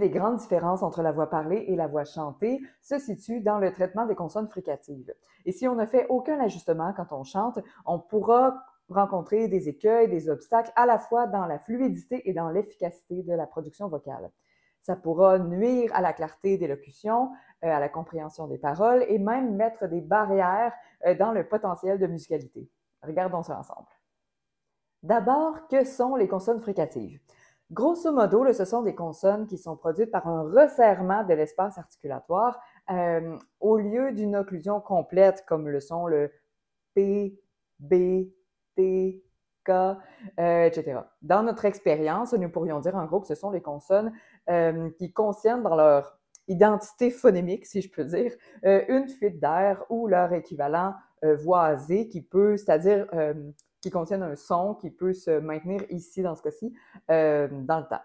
des grandes différences entre la voix parlée et la voix chantée se situe dans le traitement des consonnes fricatives. Et si on ne fait aucun ajustement quand on chante, on pourra rencontrer des écueils, des obstacles à la fois dans la fluidité et dans l'efficacité de la production vocale. Ça pourra nuire à la clarté d'élocution, à la compréhension des paroles et même mettre des barrières dans le potentiel de musicalité. Regardons ça ensemble. D'abord, que sont les consonnes fricatives? Grosso modo, ce sont des consonnes qui sont produites par un resserrement de l'espace articulatoire au lieu d'une occlusion complète comme le sont le P, B, T, K, etc. Dans notre expérience, nous pourrions dire en gros que ce sont les consonnes qui contiennent dans leur identité phonémique, si je peux dire, une fuite d'air ou leur équivalent voisé qui peut, c'est-à-dire qui contiennent un son qui peut se maintenir ici, dans ce cas-ci, dans le temps.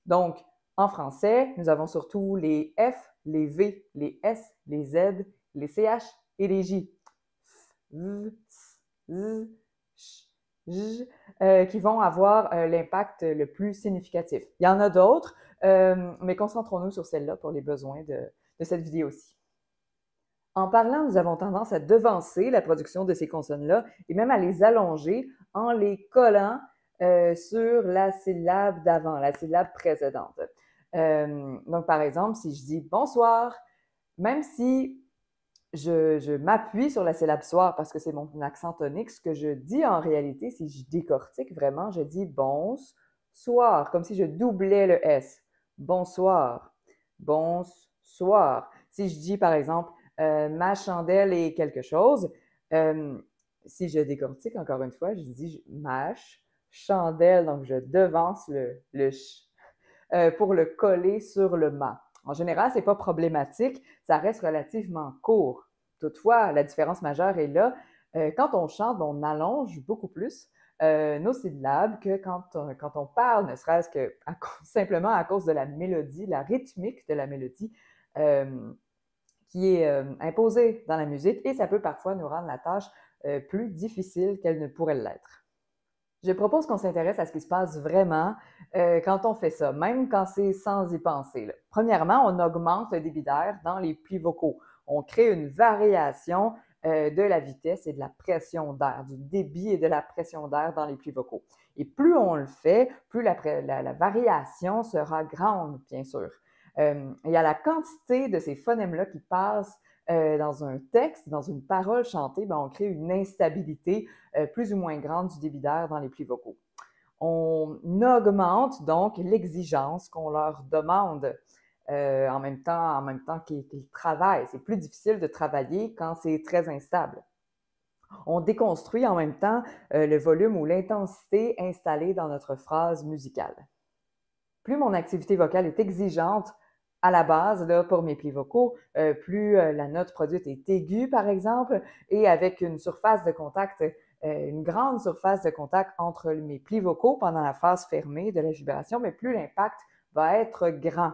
Donc, en français, nous avons surtout les F, les V, les S, les Z, les CH et les J. V, S, Z, Ch, J, qui vont avoir l'impact le plus significatif. Il y en a d'autres, mais concentrons-nous sur celle-là pour les besoins de cette vidéo-ci. En parlant, nous avons tendance à devancer la production de ces consonnes-là et même à les allonger en les collant sur la syllabe d'avant, la syllabe précédente. Donc, par exemple, si je dis « bonsoir », même si je m'appuie sur la syllabe soir parce que c'est mon accent tonique, ce que je dis en réalité, si je décortique vraiment, je dis « bonsoir », comme si je doublais le S. Bonsoir, bonsoir. Si je dis, par exemple, ma chandelle est quelque chose, si je décortique encore une fois, je dis mâche, chandelle, donc je devance le ch pour le coller sur le ma. En général, c'est pas problématique, ça reste relativement court. Toutefois, la différence majeure est là. Quand on chante, on allonge beaucoup plus nos syllabes que quand on parle, ne serait-ce que simplement à cause de la mélodie, la rythmique de la mélodie qui est imposée dans la musique et ça peut parfois nous rendre la tâche plus difficile qu'elle ne pourrait l'être. Je propose qu'on s'intéresse à ce qui se passe vraiment quand on fait ça, même quand c'est sans y penser, là. Premièrement, on augmente le débit d'air dans les plis vocaux. On crée une variation de la vitesse et de la pression d'air, du débit et de la pression d'air dans les plis vocaux. Et plus on le fait, plus la variation sera grande, bien sûr. Il y a la quantité de ces phonèmes-là qui passent dans un texte, dans une parole chantée, ben, on crée une instabilité plus ou moins grande du débit d'air dans les plis vocaux. On augmente donc l'exigence qu'on leur demande en même temps qu'ils travaillent. C'est plus difficile de travailler quand c'est très instable. On déconstruit en même temps le volume ou l'intensité installée dans notre phrase musicale. Plus mon activité vocale est exigeante à la base, là, pour mes plis vocaux, plus la note produite est aiguë, par exemple, et avec une surface de contact, une grande surface de contact entre mes plis vocaux pendant la phase fermée de la vibration, mais plus l'impact va être grand.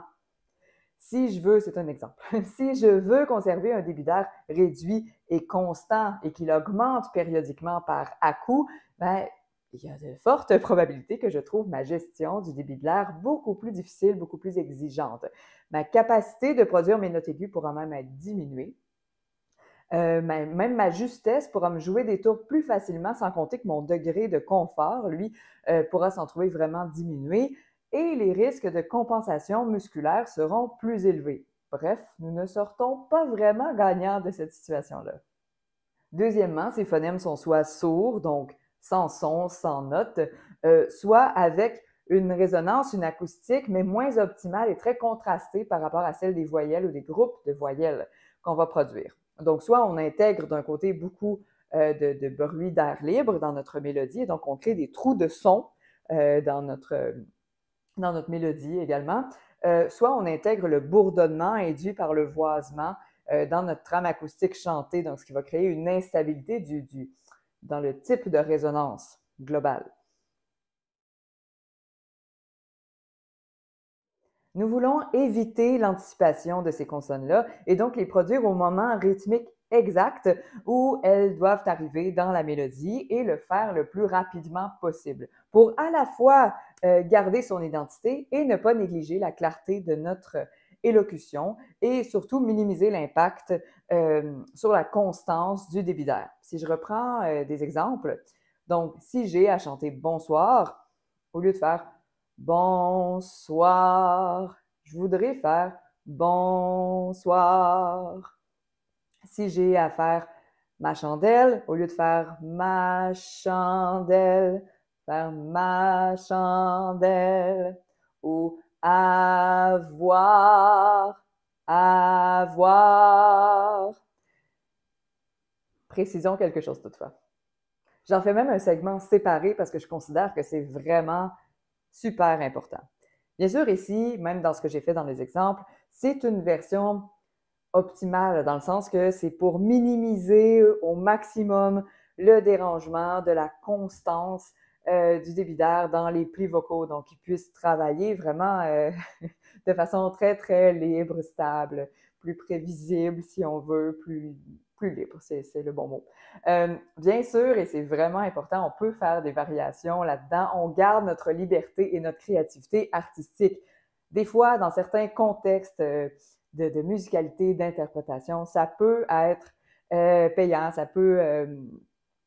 Si je veux, c'est un exemple, si je veux conserver un débit d'air réduit et constant et qu'il augmente périodiquement par à-coup, ben, il y a de fortes probabilités que je trouve ma gestion du débit de l'air beaucoup plus difficile, beaucoup plus exigeante. Ma capacité de produire mes notes aiguës pourra même être diminuée. Même ma justesse pourra me jouer des tours plus facilement, sans compter que mon degré de confort, lui, pourra s'en trouver vraiment diminué et les risques de compensation musculaire seront plus élevés. Bref, nous ne sortons pas vraiment gagnants de cette situation-là. Deuxièmement, ces phonèmes sont soit sourds, donc sans son, sans note, soit avec une résonance, une acoustique, mais moins optimale et très contrastée par rapport à celle des voyelles ou des groupes de voyelles qu'on va produire. Donc, soit on intègre d'un côté beaucoup de bruit d'air libre dans notre mélodie, et donc on crée des trous de son dans notre mélodie également, soit on intègre le bourdonnement induit par le voisement dans notre trame acoustique chantée, donc ce qui va créer une instabilité dans le type de résonance globale. Nous voulons éviter l'anticipation de ces consonnes-là et donc les produire au moment rythmique exact où elles doivent arriver dans la mélodie et le faire le plus rapidement possible pour à la fois garder son identité et ne pas négliger la clarté de notre élocution et surtout minimiser l'impact sur la constance du débit d'air. Si je reprends des exemples, donc si j'ai à chanter bonsoir, au lieu de faire bonsoir, je voudrais faire bonsoir. Si j'ai à faire ma chandelle, au lieu de faire ma chandelle, faire ma chandelle. Ou avoir, avoir. Précisons quelque chose toutefois. J'en fais même un segment séparé parce que je considère que c'est vraiment super important. Bien sûr, ici, même dans ce que j'ai fait dans les exemples, c'est une version optimale dans le sens que c'est pour minimiser au maximum le dérangement de la constance du débit d'air dans les plis vocaux, donc qu'ils puissent travailler vraiment de façon très, très libre, stable, plus prévisible si on veut, plus libre, c'est le bon mot. Bien sûr, et c'est vraiment important, on peut faire des variations là-dedans, on garde notre liberté et notre créativité artistique. Des fois, dans certains contextes de musicalité, d'interprétation, ça peut être payant, ça peut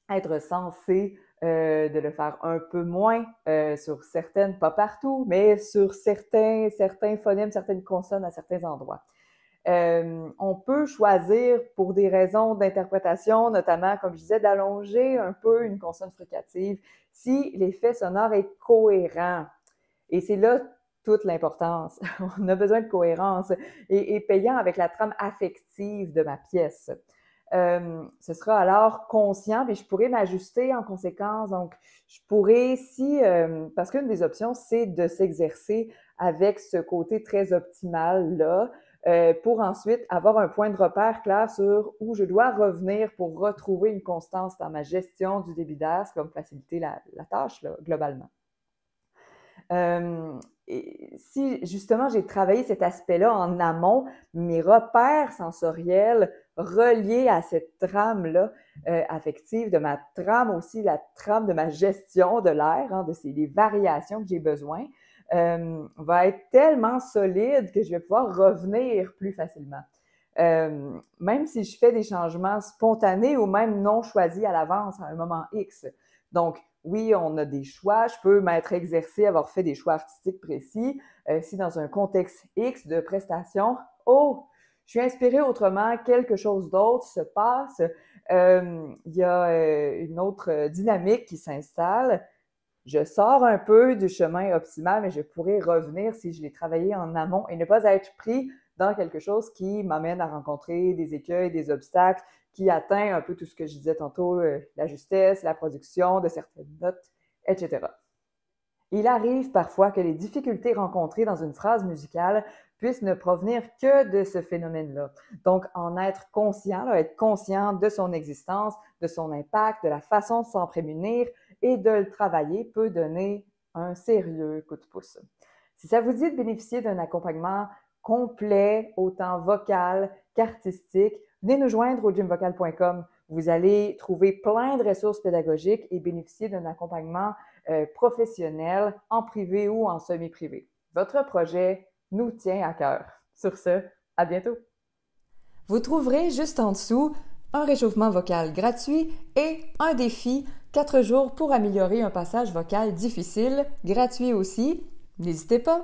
être censé de le faire un peu moins sur certaines, pas partout, mais sur certains phonèmes, certaines consonnes à certains endroits. On peut choisir pour des raisons d'interprétation, notamment, comme je disais, d'allonger un peu une consonne fricative si l'effet sonore est cohérent. Et c'est là toute l'importance. On a besoin de cohérence et payant avec la trame affective de ma pièce. Ce sera alors conscient, mais je pourrais m'ajuster en conséquence. Donc, je pourrais, parce qu'une des options, c'est de s'exercer avec ce côté très optimal-là, pour ensuite avoir un point de repère clair sur où je dois revenir pour retrouver une constance dans ma gestion du débit d'air, c'est comme faciliter la tâche, là, globalement. Et si justement j'ai travaillé cet aspect-là en amont, mes repères sensoriels reliés à cette trame-là affective, de ma trame aussi, la trame de ma gestion de l'air, hein, les variations que j'ai besoin, va être tellement solide que je vais pouvoir revenir plus facilement. Même si je fais des changements spontanés ou même non choisis à l'avance à un moment X. Donc, oui, on a des choix. Je peux m'être exercée, avoir fait des choix artistiques précis. Si dans un contexte X de prestation, je suis inspirée autrement, quelque chose d'autre se passe. Il y a une autre dynamique qui s'installe. Je sors un peu du chemin optimal, mais je pourrais revenir si je l'ai travaillé en amont et ne pas être pris dans quelque chose qui m'amène à rencontrer des écueils, des obstacles, qui atteint un peu tout ce que je disais tantôt, la justesse, la production de certaines notes, etc. Il arrive parfois que les difficultés rencontrées dans une phrase musicale puissent ne provenir que de ce phénomène-là. Donc, en être conscient, être conscient de son existence, de son impact, de la façon de s'en prémunir et de le travailler peut donner un sérieux coup de pouce. Si ça vous dit de bénéficier d'un accompagnement complet, autant vocal qu'artistique, venez nous joindre au gymvocal.com. Vous allez trouver plein de ressources pédagogiques et bénéficier d'un accompagnement professionnel en privé ou en semi-privé. Votre projet nous tient à cœur. Sur ce, à bientôt! Vous trouverez juste en dessous un réchauffement vocal gratuit et un défi 4 jours pour améliorer un passage vocal difficile, gratuit aussi. N'hésitez pas!